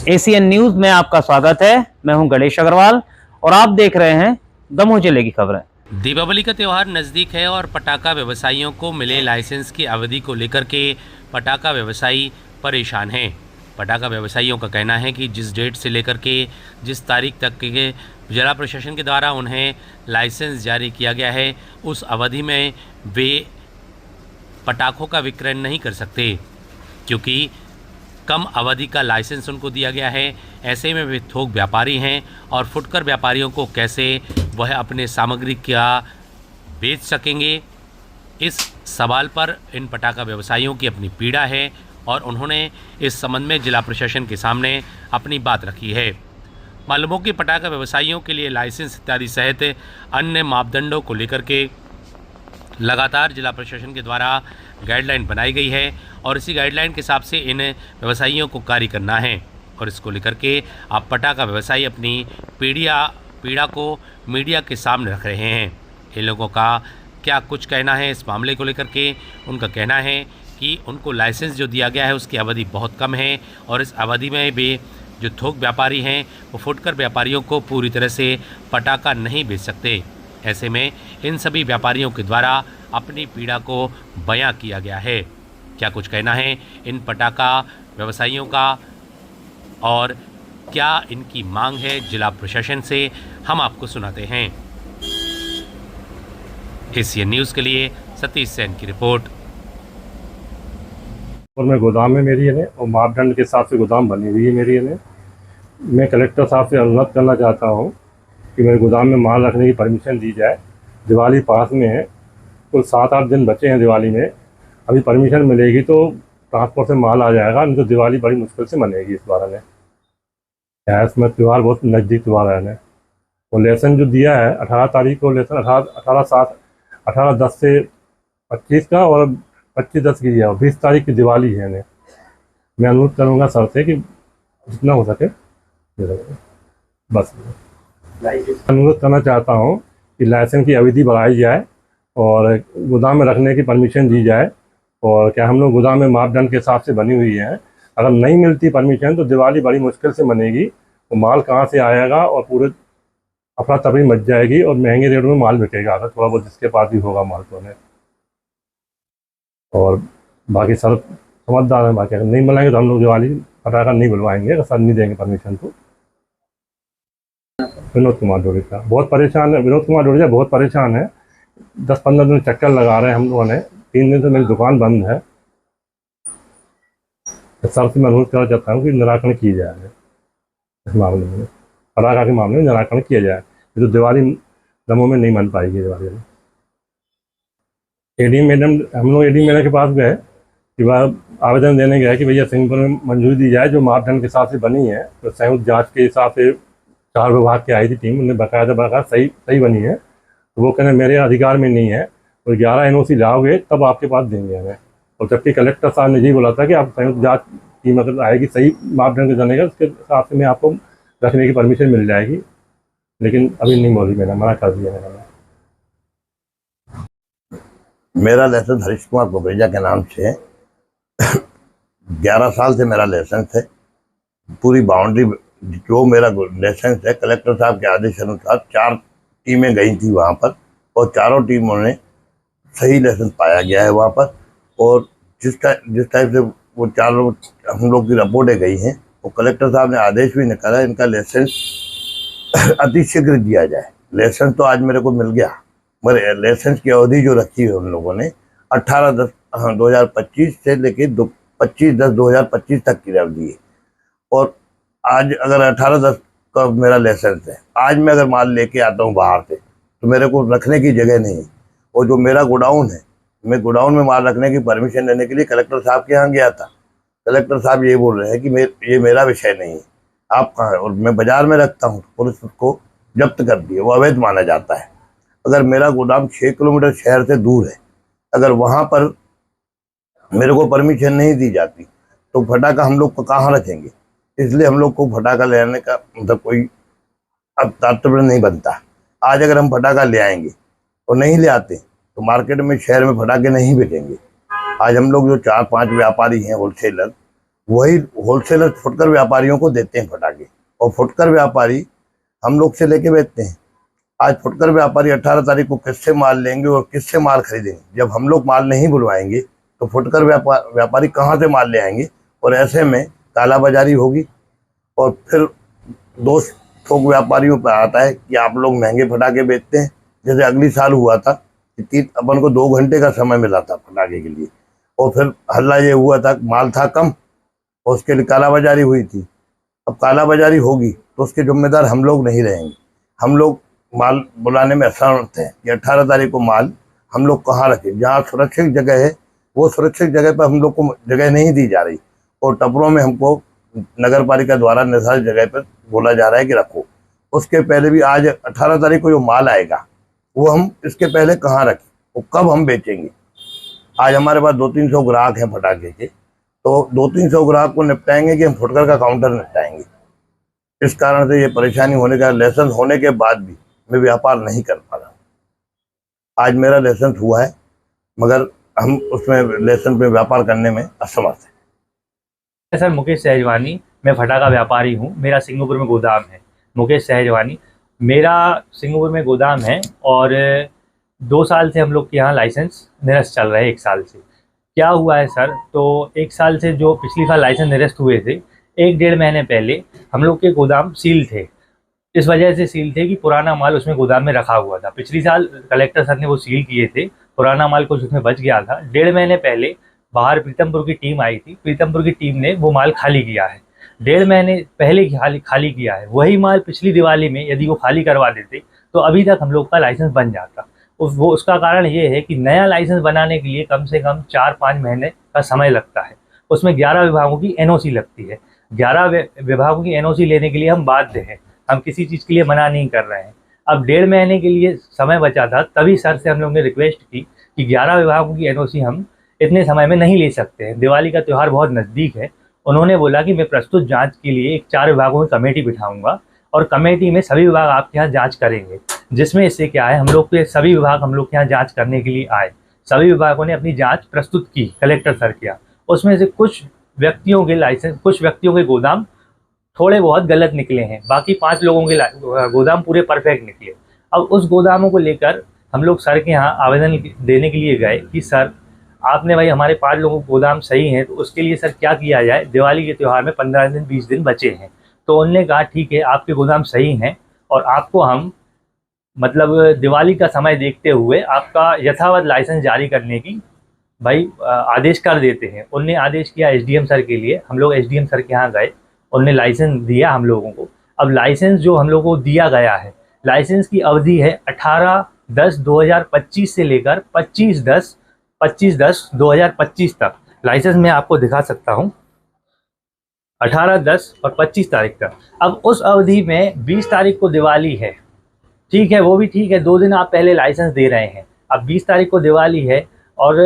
ACN news में आपका स्वागत है। मैं हूं गणेश अग्रवाल और आप देख रहे हैं दमोह जिले की खबरें। दीपावली का त्यौहार नज़दीक है और पटाखा व्यवसायियों को मिले लाइसेंस की अवधि को लेकर के पटाखा व्यवसायी परेशान हैं। पटाखा व्यवसायियों का कहना है कि जिस डेट से लेकर के जिस तारीख तक के जिला प्रशासन के द्वारा उन्हें लाइसेंस जारी किया गया है, उस अवधि में वे पटाखों का विक्रय नहीं कर सकते, क्योंकि कम अवधि का लाइसेंस उनको दिया गया है। ऐसे में वे थोक व्यापारी हैं और फुटकर व्यापारियों को कैसे वह अपने सामग्री क्या बेच सकेंगे, इस सवाल पर इन पटाखा व्यवसायियों की अपनी पीड़ा है और उन्होंने इस संबंध में जिला प्रशासन के सामने अपनी बात रखी है। मालूम हो कि पटाखा व्यवसायियों के लिए लाइसेंस इत्यादि सहित अन्य मापदंडों को लेकर के लगातार जिला प्रशासन के द्वारा गाइडलाइन बनाई गई है और इसी गाइडलाइन के हिसाब से इन व्यवसायियों को कार्य करना है। और इसको लेकर के आप पटाखा व्यवसायी अपनी पीड़ा को मीडिया के सामने रख रहे हैं। इन लोगों का क्या कुछ कहना है इस मामले को लेकर के? उनका कहना है कि उनको लाइसेंस जो दिया गया है उसकी अवधि बहुत कम है और इस अवधि में भी जो थोक व्यापारी हैं वो फुटकर व्यापारियों को पूरी तरह से पटाखा नहीं बेच सकते। ऐसे में इन सभी व्यापारियों के द्वारा अपनी पीड़ा को बयां किया गया है। क्या कुछ कहना है इन पटाखा व्यवसायियों का और क्या इनकी मांग है जिला प्रशासन से, हम आपको सुनाते हैं। एसीएन न्यूज़ के लिए सतीश सेन की रिपोर्ट। और मैं गोदाम में मेरी है और मापदंड के हिसाब से गोदाम बनी हुई है मेरी है। मैं कलेक्टर साहब से अनुरोध करना चाहता हूँ कि मेरे गोदाम में माल रखने की परमिशन दी जाए। दिवाली पास में है, कुल 7-8 दिन बचे हैं दिवाली में। अभी परमिशन मिलेगी तो ट्रांसपोर्ट से माल आ जाएगा, नहीं तो दिवाली बड़ी मुश्किल से मनेगी इस बार में। इसमें त्यौहार बहुत नज़दीक त्यौहार है। वो लेसन जो दिया है 18 तारीख को, लेसन 18/10 से 25 का और 25/10 की दिया, 20 तारीख की दिवाली है। मैं अनुरोध करूँगा सर से कि जितना हो सके बस अनुरोध करना चाहता हूँ कि लाइसेंस की अवधि बढ़ाई जाए और गोदाम में रखने की परमिशन दी जाए। और क्या हम लोग गोदाम में मापदंड के हिसाब से बनी हुई है, अगर नहीं मिलती परमिशन तो दिवाली बड़ी मुश्किल से मनेगी। तो माल कहाँ से आएगा और पूरे अफरा तफरी मच जाएगी और महंगे रेट में माल बिकेगा अगर थोड़ा बहुत जिसके पास भी होगा माल तो है। और बाकी सर समझदार हैं, बाकी अगर नहीं मिलाएंगे तो हम लोग दिवाली पटाखा नहीं बुलवाएंगे अगर सर नहीं देंगे परमिशन तो। विनोद कुमार डोडिया बहुत परेशान है। विनोद कुमार डोडिया बहुत परेशान है। 10-15 दिन चक्कर लगा रहे हैं हम लोगों ने। 3 दिन से मेरी दुकान बंद है। सर से मैं अनुरोध करना चाहता हूँ कि निराकरण किया जाए इस मामले में, पटाखा के मामले में निराकरण किया जाए। तो दिवाली दमोह में नहीं मन पाएगी दिवाली में। एडी मैडम, हम लोग एडी मैडम के पास गए कि वह आवेदन देने गए कि भैया सिंहपुर में मंजूरी दी जाए जो मापदंड के हिसाब से बनी है। तो संयुक्त जाँच के हिसाब से 4 विभाग की आई थी टीम, उन्हें बकायदा सही बनी है। तो वो कहने मेरे अधिकार में नहीं है, और 11 NOC लाओगे तब आपके पास देंगे हमें। और जबकि कलेक्टर साहब ने यही बोला था कि आप संयुक्त जांच टीम अगर आएगी सही मापदंड के जानेगा उसके हिसाब से मैं आपको रखने की परमिशन मिल जाएगी। लेकिन अभी नहीं बोली, मैंने मना कर दिया। मेरा लाइसेंस हरीश कुमार गोबरेजा के नाम से है। 11 साल से मेरा लाइसेंस है। पूरी बाउंड्री जो मेरा लाइसेंस है, कलेक्टर साहब के आदेश अनुसार 4 टीमें गई थी वहाँ पर और चारों टीमों ने सही लाइसेंस पाया गया है वहाँ पर। और जिस टाइप से वो चारों हम लोग की रिपोर्टें गई हैं, वो कलेक्टर साहब ने आदेश भी निकाला इनका लाइसेंस अतिशीघ्र दिया जाए। लाइसेंस तो आज मेरे को मिल गया, मगर लाइसेंस की अवधि जो रखी है उन लोगों ने 18/10/2025 से लेकर 25/10/2025 तक की अवधि है। और आज अगर 18/10 का मेरा लाइसेंस है, आज मैं अगर माल लेके आता हूँ बाहर से तो मेरे को रखने की जगह नहीं है। और जो मेरा गोडाउन है, मैं गोडाउन में माल रखने की परमिशन लेने के लिए कलेक्टर साहब के यहाँ गया था। कलेक्टर साहब ये बोल रहे हैं कि ये मेरा विषय नहीं है, आप कहाँ है। और मैं बाज़ार में रखता हूँ, पुलिस उसको जब्त कर दी है, वो अवैध माना जाता है। अगर मेरा गोदाम 6 किलोमीटर शहर से दूर है, अगर वहाँ पर मेरे को परमिशन नहीं दी जाती तो फटाखा हम लोग को कहाँ रखेंगे। इसलिए हम लोग को फटाखा ले आने का मतलब कोई अब तात्पर्य नहीं बनता। आज अगर हम फटाखा ले आएंगे और नहीं ले आते तो मार्केट में शहर में फटाखे नहीं बिकेंगे। आज हम लोग जो 4-5 व्यापारी हैं होलसेलर, वही होलसेलर फुटकर व्यापारियों को देते हैं पटाखे, और फुटकर व्यापारी हम लोग से लेके बेचते हैं। आज फुटकर व्यापारी 18 तारीख को किससे माल लेंगे और किससे माल खरीदेंगे? जब हम लोग माल नहीं बुलवाएंगे तो फुटकर व्यापारी कहाँ से माल ले आएंगे? और ऐसे में कालाबाजारी होगी, और फिर दोष थोक व्यापारियों पर आता है कि आप लोग महंगे पटाखे बेचते हैं। जैसे अगली साल हुआ था कि अपन को 2 घंटे का समय मिला था पटाखे के लिए, और फिर हल्ला ये हुआ था, माल था कम और उसके लिए कालाबाजारी हुई थी। अब कालाबाजारी होगी तो उसके जिम्मेदार हम लोग नहीं रहेंगे। हम लोग माल बुलाने में असमर्थ हैं कि 18 तारीख को माल हम लोग कहाँ रखें? जहाँ सुरक्षित जगह है वो सुरक्षित जगह पर हम लोग को जगह नहीं दी जा रही, और टपरों में हमको नगर पालिका द्वारा निर्धारित जगह पर बोला जा रहा है कि रखो। उसके पहले भी आज 18 तारीख को जो माल आएगा वो हम इसके पहले कहाँ रखें, वो कब हम बेचेंगे? आज हमारे पास 200-300 ग्राहक हैं पटाखे के, तो 200-300 ग्राहक को निपटाएंगे कि हम फुटकर का काउंटर निपटाएंगे? इस कारण से ये परेशानी होने का, लाइसेंस होने के बाद भी मैं व्यापार नहीं कर पा रहा हूँ। आज मेरा लाइसेंस हुआ है मगर हम उसमें लाइसेंस पे व्यापार करने में असमर्थ हैं। सर मुकेश सहजवानी, मैं फटाखा व्यापारी हूँ। मेरा सिंगापुर में गोदाम है। मुकेश सहजवानी, मेरा सिंगापुर में गोदाम है और 2 साल से हम लोग के यहाँ लाइसेंस निरस्त चल रहा है। 1 साल से क्या हुआ है सर, तो 1 साल से जो पिछली साल लाइसेंस निरस्त हुए थे, 1-1.5 महीने पहले हम लोग के गोदाम सील थे। इस वजह से सील थे कि पुराना माल उसमें गोदाम में रखा हुआ था। पिछली साल कलेक्टर सर ने वो सील किए थे, पुराना माल कुछ उसमें बच गया था। 1.5 महीने पहले बाहर प्रीतमपुर की टीम आई थी, प्रीतमपुर की टीम ने वो माल खाली किया है। 1.5 महीने पहले खाली किया है। वही माल पिछली दिवाली में यदि वो खाली करवा देते तो अभी तक हम लोग का लाइसेंस बन जाता। उसका कारण ये है कि नया लाइसेंस बनाने के लिए कम से कम 4-5 महीने का समय लगता है। उसमें 11 विभागों की एनओसी लगती है। 11 विभागों की एनओसी लेने के लिए हम बाध्य हैं। हम किसी चीज़ के लिए मना नहीं कर रहे हैं। अब 1.5 महीने के लिए समय बचा था, तभी सर से हम लोग ने रिक्वेस्ट की कि 11 विभागों की एनओसी हम इतने समय में नहीं ले सकते हैं। दिवाली का त्यौहार बहुत नज़दीक है। उन्होंने बोला कि मैं प्रस्तुत जांच के लिए एक 4 विभागों की कमेटी बिठाऊंगा और कमेटी में सभी विभाग आपके यहाँ जांच करेंगे। जिसमें इससे क्या है, हम लोग के सभी विभाग हम लोग के यहाँ जाँच करने के लिए आए। सभी विभागों ने अपनी जाँच प्रस्तुत की, कलेक्टर सर किया। उसमें से कुछ व्यक्तियों के लाइसेंस, कुछ व्यक्तियों के गोदाम थोड़े बहुत गलत निकले हैं, बाकी 5 लोगों के गोदाम पूरे परफेक्ट निकले। अब उस गोदामों को लेकर हम लोग सर के यहाँ आवेदन देने के लिए गए कि सर आपने भाई हमारे 5 लोगों के गोदाम सही हैं, तो उसके लिए सर क्या किया जाए? दिवाली के त्यौहार में 15 दिन 20 दिन बचे हैं। तो उन्होंने कहा ठीक है, आपके गोदाम सही हैं और आपको हम मतलब दिवाली का समय देखते हुए आपका यथावत लाइसेंस जारी करने की भाई आदेश कर देते हैं। उनने आदेश किया एसडीएम सर के लिए। हम लोग एसडीएम सर के यहाँ गए, उनने लाइसेंस दिया हम लोगों को। अब लाइसेंस जो हम लोगों को दिया गया है, लाइसेंस की अवधि है 18/10/2025 से लेकर 25/10/2025 तक। लाइसेंस मैं आपको दिखा सकता हूँ, 18, 10 और 25 तारीख तक। अब उस अवधि में 20 तारीख को दिवाली है, ठीक है, वो भी ठीक है, 2 दिन आप पहले लाइसेंस दे रहे हैं। अब 20 तारीख को दिवाली है और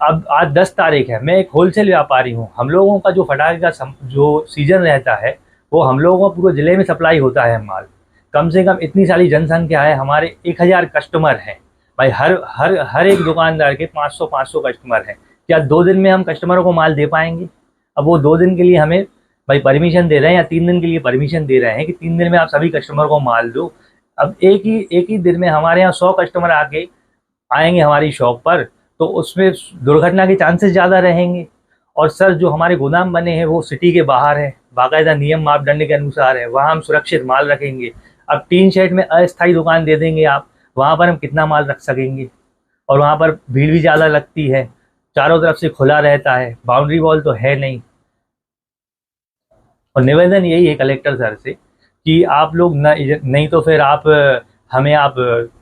अब आज 10 तारीख है। मैं एक होलसेल व्यापारी हूँ। हम लोगों का जो पटाखे का जो सीजन रहता है वो हम लोगों को पूरे ज़िले में सप्लाई होता है माल। कम से कम इतनी सारी जनसंख्या है, हमारे 1000 कस्टमर हैं भाई। हर एक दुकानदार के 500 कस्टमर हैं। क्या 2 दिन में हम कस्टमरों को माल दे पाएंगे? अब वो 2 दिन के लिए हमें भाई परमिशन दे रहे हैं या 3 दिन के लिए परमिशन दे रहे हैं कि 3 दिन में आप सभी कस्टमर को माल दो। अब एक ही दिन में हमारे यहाँ 100 कस्टमर आएंगे हमारी शॉप पर, तो उसमें दुर्घटना के चांसेस ज़्यादा रहेंगे। और सर जो हमारे गोदाम बने हैं वो सिटी के बाहर है, बाकायदा नियम मापदंड के अनुसार है, वहाँ हम सुरक्षित माल रखेंगे। अब टीन शेड में अस्थायी दुकान दे देंगे आप, वहाँ पर हम कितना माल रख सकेंगे? और वहाँ पर भीड़ भी ज़्यादा लगती है, चारों तरफ से खुला रहता है, बाउंड्री वॉल तो है नहीं। और निवेदन यही है कलेक्टर सर से कि आप लोग नहीं तो फिर आप हमें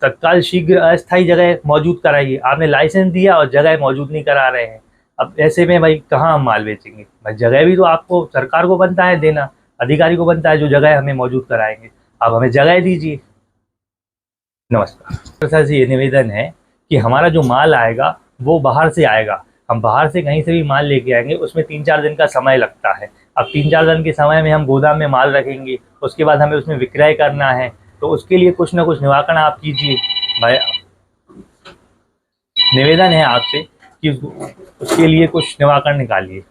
तत्काल शीघ्र अस्थायी जगह मौजूद कराइए। आपने लाइसेंस दिया और जगह मौजूद नहीं करा रहे हैं। अब ऐसे में भाई कहाँ हम माल बेचेंगे? भाई जगह भी तो आपको, सरकार को बनता है देना, अधिकारी को बनता है जो जगह हमें मौजूद कराएंगे। आप हमें जगह दीजिए। नमस्कार सर जी, ये निवेदन है कि हमारा जो माल आएगा वो बाहर से आएगा। हम बाहर से कहीं से भी माल लेके आएंगे, उसमें 3-4 दिन का समय लगता है। अब 3-4 दिन के समय में हम गोदाम में माल रखेंगे, उसके बाद हमें उसमें विक्रय करना है, तो उसके लिए कुछ ना कुछ निवारण आप कीजिए भाई। निवेदन है आपसे कि उसके लिए कुछ निवारण निकालिए।